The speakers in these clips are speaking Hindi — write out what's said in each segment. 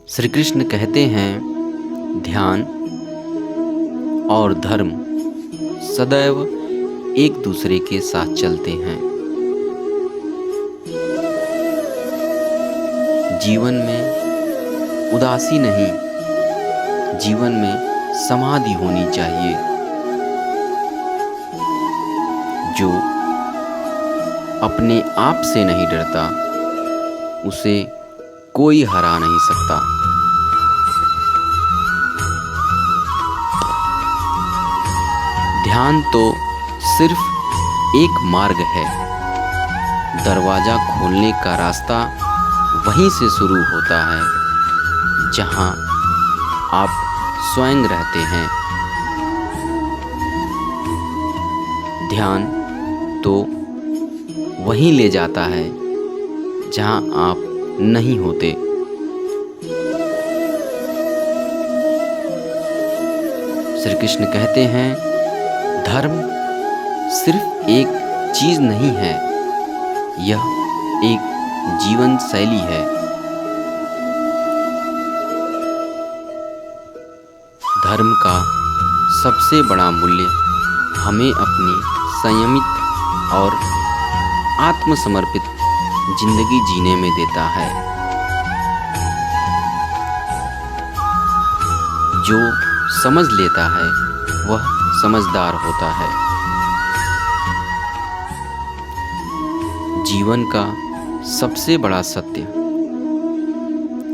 श्री कृष्ण कहते हैं ध्यान और धर्म सदैव एक दूसरे के साथ चलते हैं। जीवन में उदासी नहीं, जीवन में समाधि होनी चाहिए। जो अपने आप से नहीं डरता उसे कोई हरा नहीं सकता। ध्यान तो सिर्फ एक मार्ग है। दरवाजा खोलने का रास्ता वहीं से शुरू होता है जहां आप स्वयं रहते हैं। ध्यान तो वहीं ले जाता है जहां आप नहीं होते। श्री कृष्ण कहते हैं धर्म सिर्फ एक चीज नहीं है, यह एक जीवन शैली है। धर्म का सबसे बड़ा मूल्य हमें अपनी संयमित और आत्मसमर्पित जिंदगी जीने में देता है। जो समझ लेता है वह समझदार होता है। जीवन का सबसे बड़ा सत्य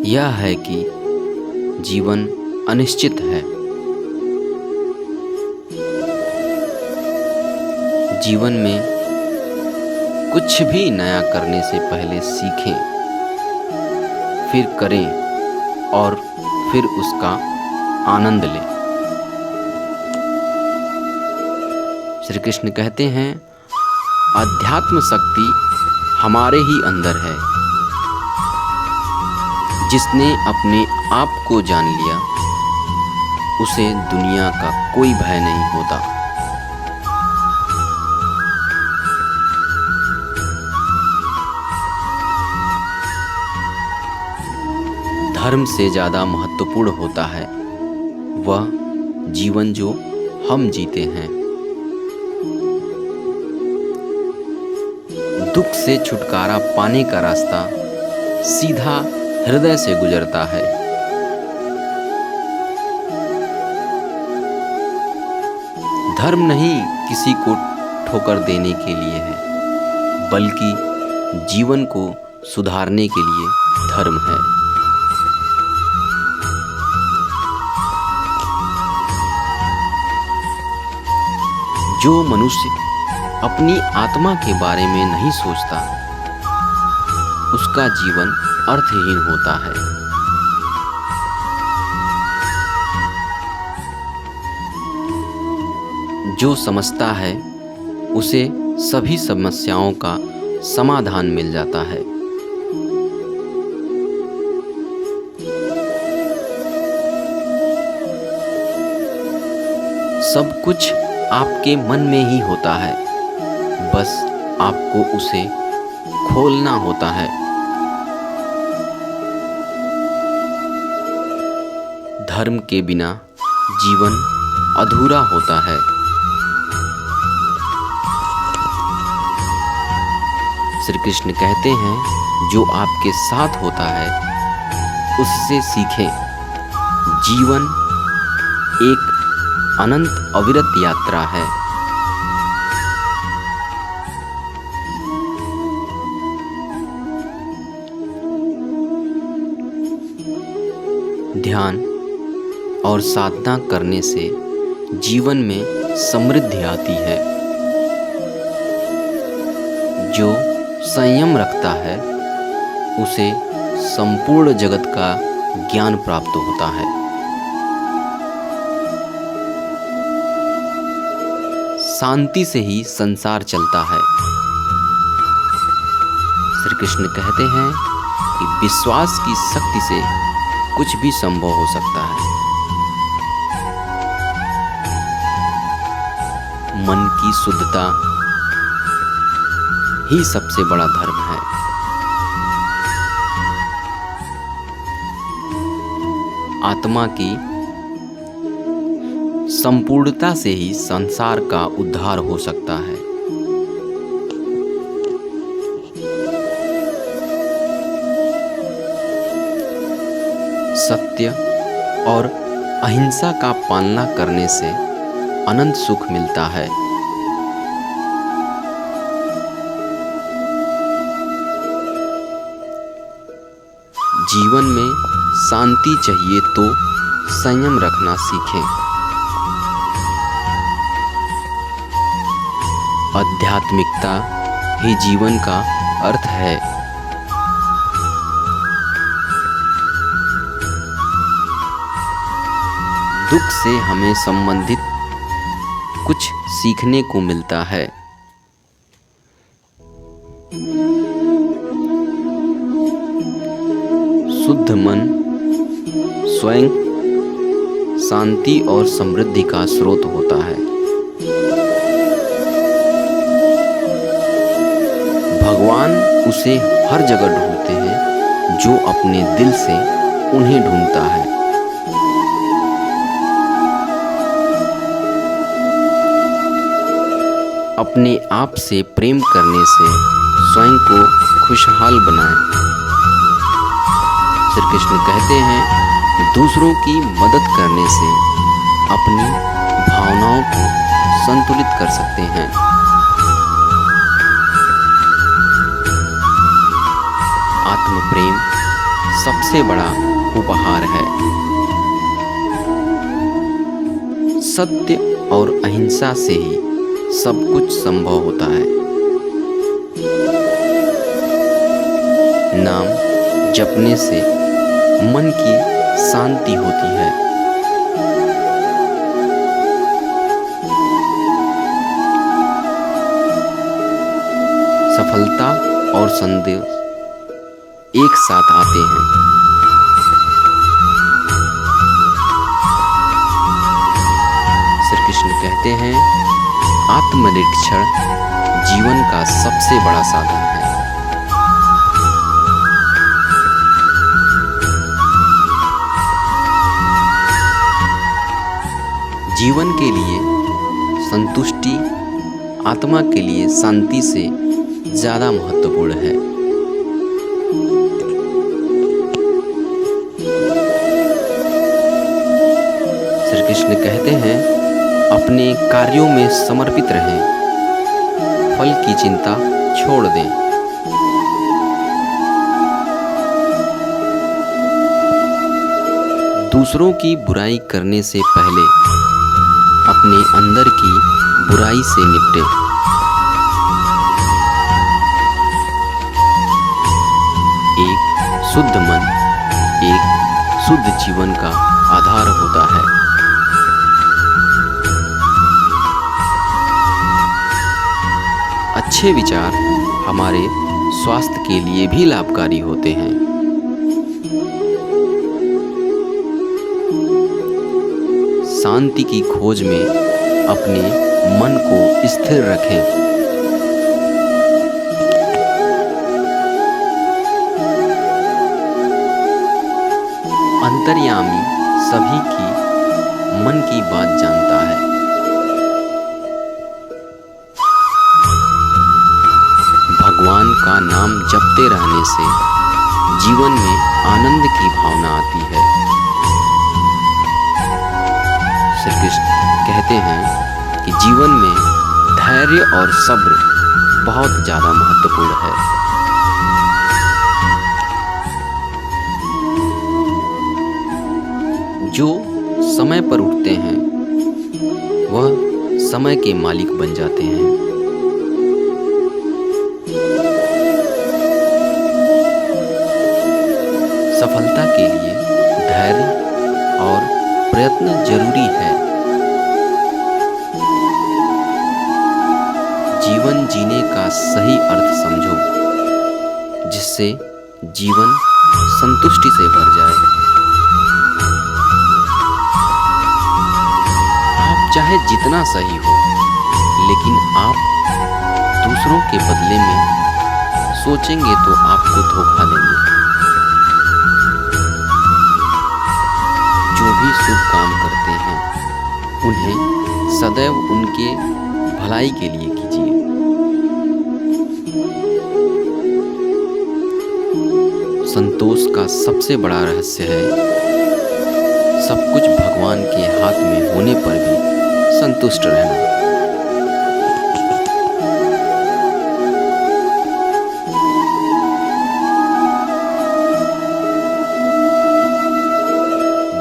यह है कि जीवन अनिश्चित है। जीवन में कुछ भी नया करने से पहले सीखें, फिर करें और फिर उसका आनंद लें। श्री कृष्ण कहते हैं अध्यात्म शक्ति हमारे ही अंदर है। जिसने अपने आप को जान लिया उसे दुनिया का कोई भय नहीं होता। धर्म से ज़्यादा महत्वपूर्ण होता है वह जीवन जो हम जीते हैं। दुख से छुटकारा पाने का रास्ता सीधा हृदय से गुजरता है। धर्म नहीं किसी को ठोकर देने के लिए है, बल्कि जीवन को सुधारने के लिए धर्म है। जो मनुष्य अपनी आत्मा के बारे में नहीं सोचता उसका जीवन अर्थहीन होता है। जो समझता है उसे सभी समस्याओं का समाधान मिल जाता है। सब कुछ आपके मन में ही होता है, बस आपको उसे खोलना होता है। धर्म के बिना जीवन अधूरा होता है। श्री कृष्ण कहते हैं जो आपके साथ होता है उससे सीखें। जीवन एक अनंत अविरत यात्रा है। ध्यान और साधना करने से जीवन में समृद्धि आती है। जो संयम रखता है उसे संपूर्ण जगत का ज्ञान प्राप्त होता है। शांति से ही संसार चलता है। श्री कृष्ण कहते हैं कि विश्वास की शक्ति से कुछ भी संभव हो सकता है। मन की शुद्धता ही सबसे बड़ा धर्म है। आत्मा की संपूर्णता से ही संसार का उद्धार हो सकता है। सत्य और अहिंसा का पालना करने से अनंत सुख मिलता है। जीवन में शांति चाहिए तो संयम रखना सीखें। आध्यात्मिकता ही जीवन का अर्थ है। दुख से हमें संबंधित कुछ सीखने को मिलता है। शुद्ध मन स्वयं शांति और समृद्धि का स्रोत होता है। भगवान उसे हर जगह ढूंढते हैं जो अपने दिल से उन्हें ढूंढता है। अपने आप से प्रेम करने से स्वयं को खुशहाल बनाएं। श्री कृष्ण कहते हैं दूसरों की मदद करने से अपनी भावनाओं को संतुलित कर सकते हैं। आत्म प्रेम सबसे बड़ा उपहार है। सत्य और अहिंसा से ही सब कुछ संभव होता है। नाम जपने से मन की शांति होती है। सफलता और संदेश एक साथ आते हैं। श्री कृष्ण कहते हैं आत्मनिरीक्षण जीवन का सबसे बड़ा साधन है। जीवन के लिए संतुष्टि आत्मा के लिए शांति से ज्यादा महत्वपूर्ण है। श्री कृष्ण कहते हैं अपने कार्यों में समर्पित रहें, फल की चिंता छोड़ दें। दूसरों की बुराई करने से पहले अपने अंदर की बुराई से निपटें। एक शुद्ध मन एक शुद्ध जीवन का आधार होता है। अच्छे विचार हमारे स्वास्थ्य के लिए भी लाभकारी होते हैं। शांति की खोज में अपने मन को स्थिर रखें। अंतर्यामी सभी की मन की बात जानता है। भगवान का नाम जपते रहने से जीवन में आनंद की भावना आती है। श्री कृष्ण कहते हैं कि जीवन में धैर्य और सब्र बहुत ज़्यादा महत्वपूर्ण है। जो समय पर उठते हैं वह समय के मालिक बन जाते हैं। सफलता के लिए धैर्य और प्रयत्न जरूरी है। जीवन जीने का सही अर्थ समझो, जिससे जीवन संतुष्टि से भर जाए। आप चाहे जितना सही हो, लेकिन आप दूसरों के बदले में सोचेंगे तो आपको धोखा देंगे। उन्हें सदैव उनके भलाई के लिए कीजिए। संतोष का सबसे बड़ा रहस्य है सब कुछ भगवान के हाथ में होने पर भी संतुष्ट रहना।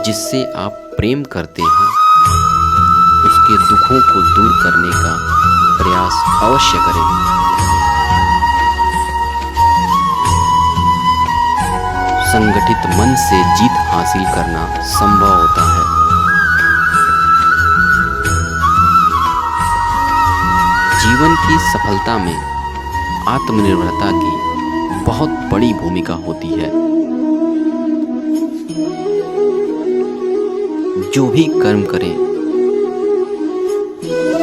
जिससे आप प्रेम करते हैं उसके दुखों को दूर करने का प्रयास अवश्य करें। संगठित मन से जीत हासिल करना संभव होता है। जीवन की सफलता में आत्मनिर्भरता की बहुत बड़ी भूमिका होती है। जो भी कर्म करें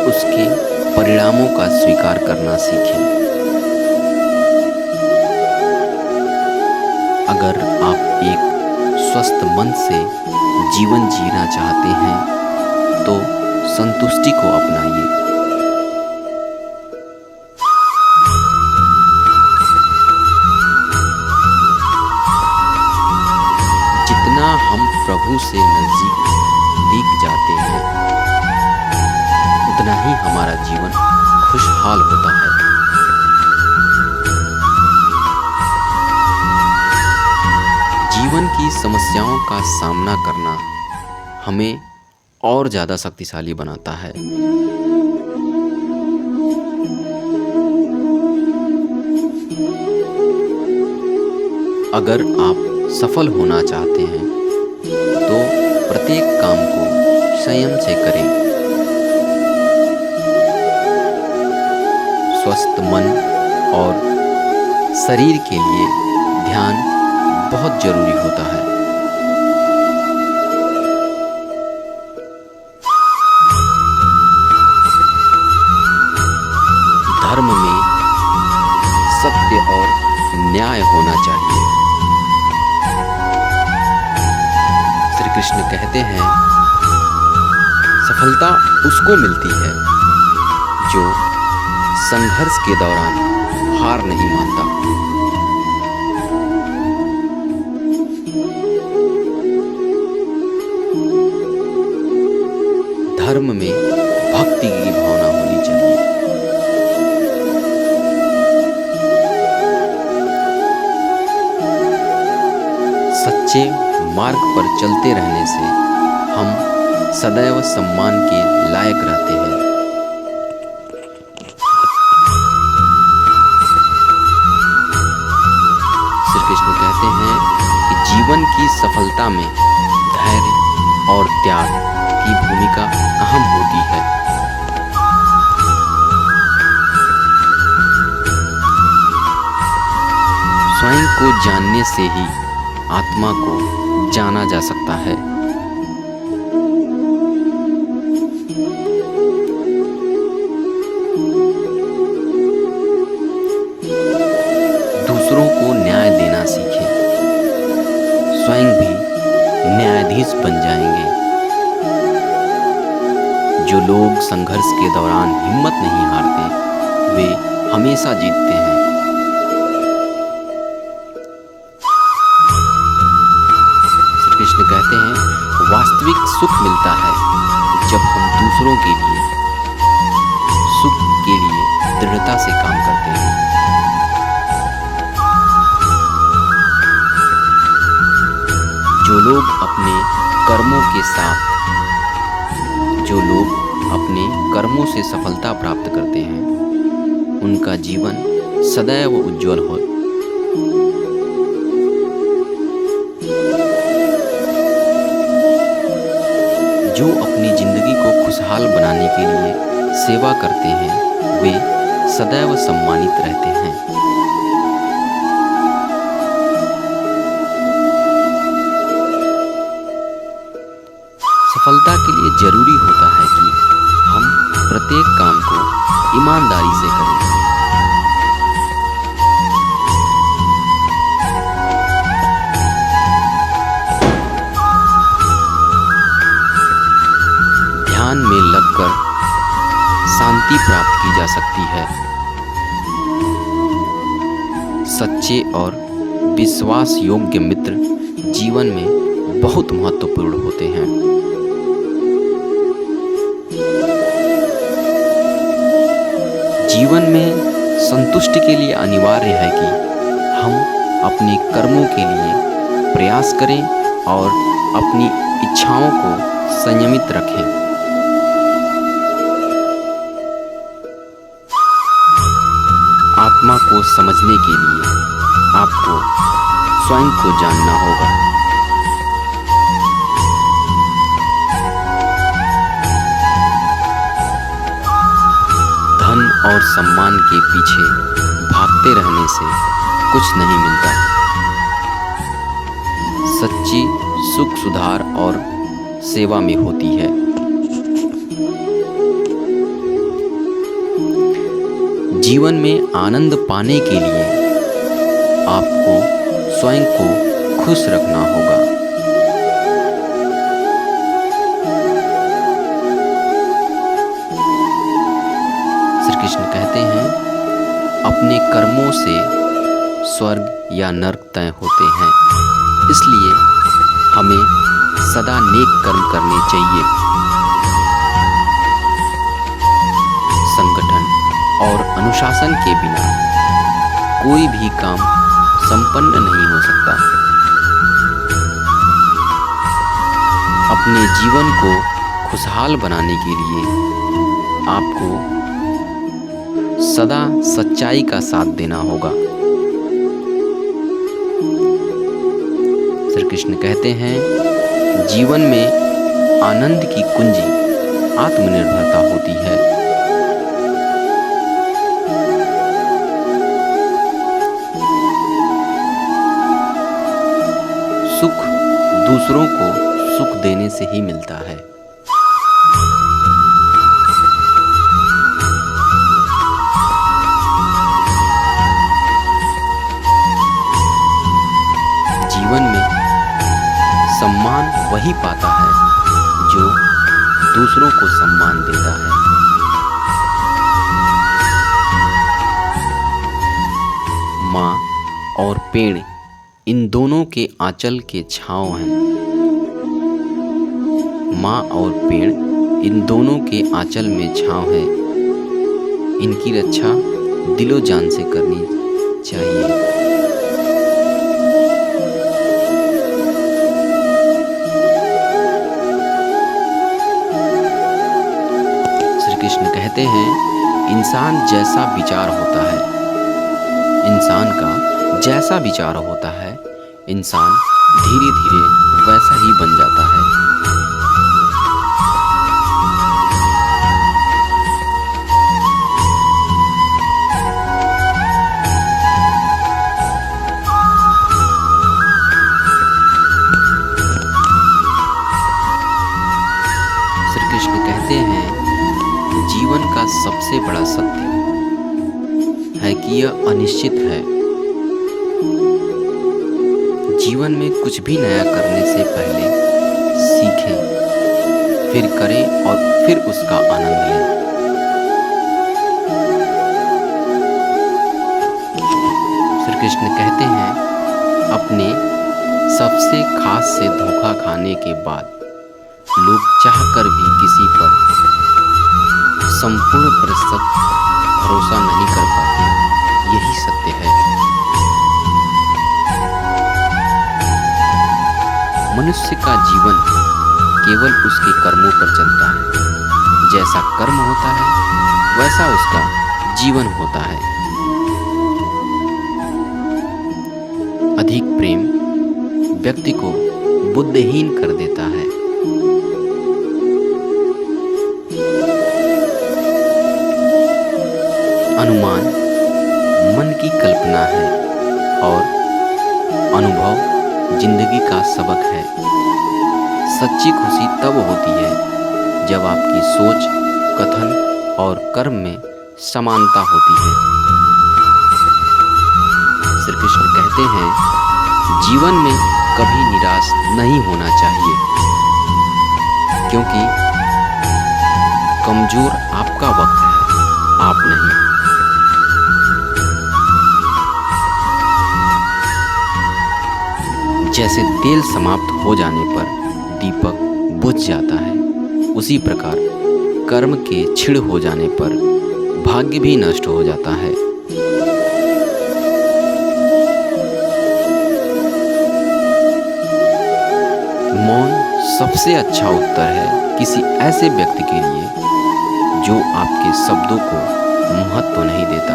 उसके परिणामों का स्वीकार करना सीखें। अगर आप एक स्वस्थ मन से जीवन जीना चाहते हैं तो संतुष्टि को अपनाइए। जितना हम प्रभु से नजदीक जाते हैं उतना ही हमारा जीवन खुशहाल होता है। जीवन की समस्याओं का सामना करना हमें और ज़्यादा शक्तिशाली बनाता है। अगर आप सफल होना चाहते हैं तो प्रत्येक काम को संयम से करें। स्वस्थ मन और शरीर के लिए ध्यान बहुत जरूरी होता है। धर्म में सत्य और न्याय होना चाहिए। श्री कृष्ण कहते हैं सफलता उसको मिलती है जो संघर्ष के दौरान हार नहीं मानता। धर्म में भक्ति की भावना होनी चाहिए। सच्चे मार्ग पर चलते रहने से हम सदैव सम्मान के लायक रहते हैं। श्री कृष्ण कहते हैं कि जीवन की सफलता में धैर्य और त्याग की भूमिका अहम होती है। स्वयं को जानने से ही आत्मा को जाना जा सकता है। दूसरों को न्याय देना सीखें, स्वयं भी न्यायाधीश बन जाएंगे। जो लोग संघर्ष के दौरान हिम्मत नहीं हारते वे हमेशा जीतते हैं। कृष्ण कहते हैं वास्तविक सुख मिलता है जब हम दूसरों के लिए सुख के लिए दृढ़ता से काम करते हैं। जो लोग अपने कर्मों से सफलता प्राप्त करते हैं उनका जीवन सदैव उज्जवल हो। जो अपनी जिंदगी को खुशहाल बनाने के लिए सेवा करते हैं वे सदैव सम्मानित रहते हैं। सफलता के लिए जरूरी होता है कि हम प्रत्येक काम को ईमानदारी से करें। ध्यान में लगकर शांति प्राप्त की जा सकती है। सच्चे और विश्वास योग्य मित्र जीवन में बहुत महत्वपूर्ण होते हैं। जीवन में संतुष्टि के लिए अनिवार्य है कि हम अपने कर्मों के लिए प्रयास करें और अपनी इच्छाओं को संयमित रखें। आत्मा को समझने के लिए आपको स्वयं को जानना होगा। धन और सम्मान के पीछे भागते रहने से कुछ नहीं मिलता। सच्ची सुख सुधार और सेवा में होती है। जीवन में आनंद पाने के लिए आपको स्वयं को खुश रखना होगा। श्री कृष्ण कहते हैं, अपने कर्मों से स्वर्ग या नरक तय होते हैं, इसलिए हमें सदा नेक कर्म करने चाहिए। संगठन और अनुशासन के बिना कोई भी काम संपन्न नहीं हो सकता। अपने जीवन को खुशहाल बनाने के लिए आपको सदा सच्चाई का साथ देना होगा। श्री कृष्ण कहते हैं, जीवन में आनंद की कुंजी आत्मनिर्भरता होती है। सुख दूसरों को सुख देने से ही मिलता है। जीवन में सम्मान वही पाता है जो दूसरों को सम्मान देता है। माँ और पेड़ इन दोनों के आंचल के छांव हैं। माँ और पेड़ इन दोनों के आंचल में छांव है। इनकी रक्षा दिलो जान से करनी चाहिए। कृष्ण कहते हैं, इंसान जैसा विचार होता है, इंसान का जैसा विचार होता है, इंसान धीरे धीरे वैसा ही बन जाता है। श्री कृष्ण कहते हैं, जीवन का सबसे बड़ा सत्य है कि यह अनिश्चित है। जीवन में कुछ भी नया करने से पहले सीखें, फिर करें और फिर उसका आनंद लें। श्री कृष्ण कहते हैं, अपने सबसे खास से धोखा खाने के बाद लोग चाहकर भी किसी पर संपूर्ण प्रतिशत भरोसा नहीं कर पाते। यही सत्य है। मनुष्य का जीवन केवल उसके कर्मों पर चलता है। जैसा कर्म होता है वैसा उसका जीवन होता है। अधिक प्रेम व्यक्ति को बुद्धिहीन कर देता है। अनुमान मन की कल्पना है और अनुभव जिंदगी का सबक है। सच्ची खुशी तब होती है जब आपकी सोच, कथन और कर्म में समानता होती है। श्री कृष्ण कहते हैं, जीवन में कभी निराश नहीं होना चाहिए, क्योंकि कमजोर आपका वक्त है, आप नहीं। जैसे तेल समाप्त हो जाने पर दीपक बुझ जाता है, उसी प्रकार कर्म के क्षीण हो जाने पर भाग्य भी नष्ट हो जाता है। मौन सबसे अच्छा उत्तर है किसी ऐसे व्यक्ति के लिए जो आपके शब्दों को महत्व नहीं देता।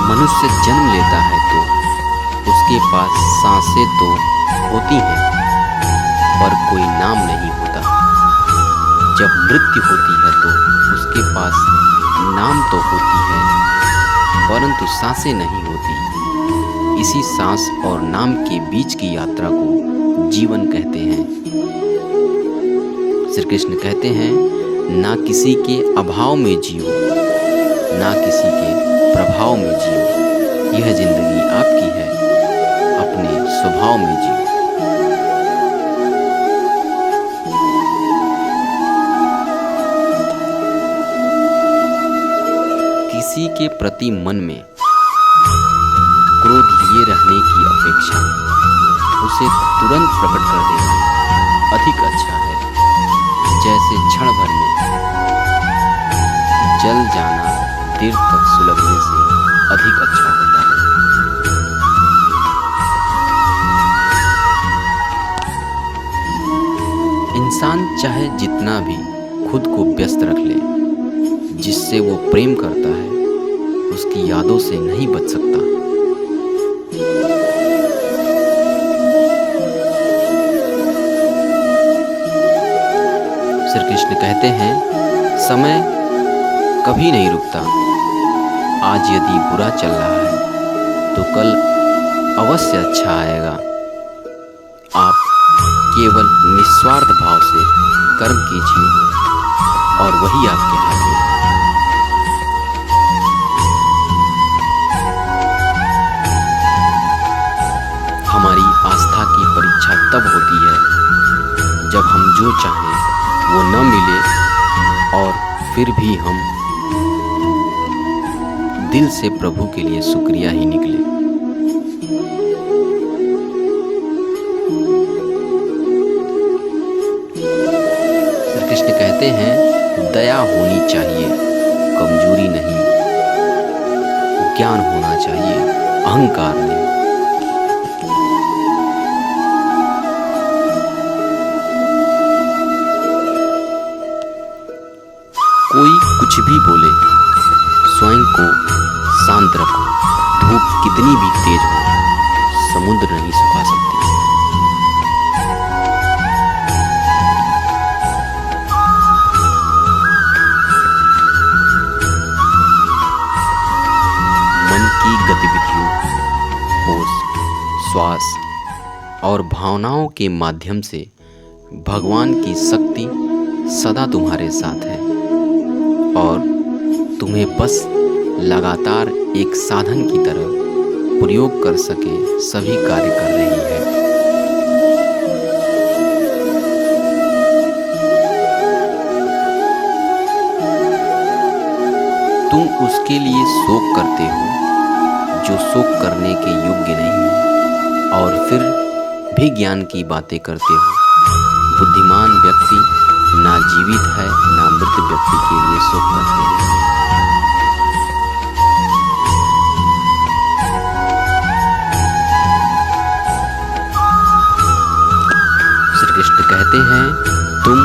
मनुष्य जन्म लेता है तो उसके पास सांसें तो होती हैं, पर कोई नाम नहीं होता। जब मृत्यु होती है तो उसके पास नाम तो होती है, परंतु सांसें नहीं होती। इसी सांस और नाम के बीच की यात्रा को जीवन कहते हैं। श्री कृष्ण कहते हैं, ना किसी के अभाव में जियो, ना किसी के प्रभाव में जियो। यह जिंदगी आपकी है, अपने स्वभाव में जियो। किसी के प्रति मन में क्रोध लिए रहने की अपेक्षा उसे तुरंत प्रकट कर देना अधिक अच्छा है। जैसे क्षण भर में जल जाना देर तक सुलगने से अधिक अच्छा होता है। इंसान चाहे जितना भी खुद को व्यस्त रख ले, जिससे वो प्रेम करता है उसकी यादों से नहीं बच सकता। श्री कृष्ण कहते हैं, समय कभी नहीं रुकता। आज यदि बुरा चल रहा है तो कल अवश्य अच्छा आएगा। आप केवल निस्वार्थ भाव से कर्म कीजिए और वही आपके हाथ में है। हमारी आस्था की परीक्षा तब होती है जब हम जो चाहें वो न मिले और फिर भी हम दिल से प्रभु के लिए शुक्रिया ही निकले। श्री कृष्ण कहते हैं, दया होनी चाहिए, कमजोरी नहीं। ज्ञान होना चाहिए, अहंकार नहीं। कोई कुछ भी बोले, स्वयं को शांत रखो। धूप कितनी भी तेज हो, समुद्र नहीं सुखा सकती। मन की गतिविधियों, होश, श्वास और भावनाओं के माध्यम से भगवान की शक्ति सदा तुम्हारे साथ है और तुम्हें बस लगातार एक साधन की तरह प्रयोग कर सके सभी कार्य कर रही है। तुम उसके लिए शोक करते हो जो शोक करने के योग्य नहीं है और फिर भी ज्ञान की बातें करते हो। बुद्धिमान व्यक्ति ना जीवित है ना मृत व्यक्ति के लिए शोक करते हैं। श्री कृष्ण कहते हैं, तुम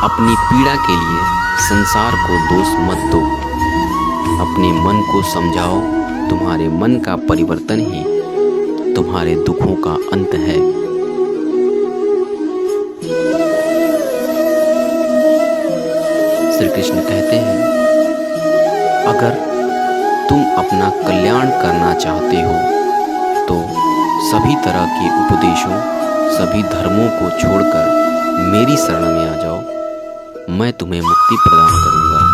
अपनी पीड़ा के लिए संसार को दोष मत दो। अपने मन को समझाओ, तुम्हारे मन का परिवर्तन ही तुम्हारे दुखों का अंत है। श्री कृष्ण कहते हैं, अगर तुम अपना कल्याण करना चाहते हो तो सभी तरह के उपदेशों, सभी धर्मों को छोड़कर मेरी शरण में आ जाओ। मैं तुम्हें मुक्ति प्रदान करूंगा।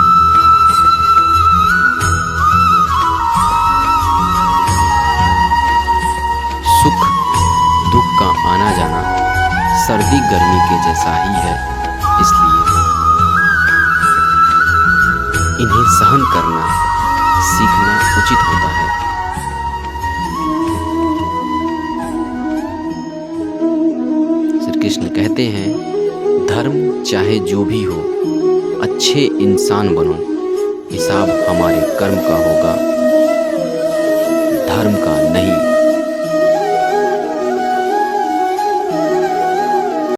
गर्मी के जैसा ही है, इसलिए इन्हें सहन करना सीखना उचित होता है। श्री कृष्ण कहते हैं, धर्म चाहे जो भी हो, अच्छे इंसान बनो, हिसाब हमारे कर्म का होगा, धर्म का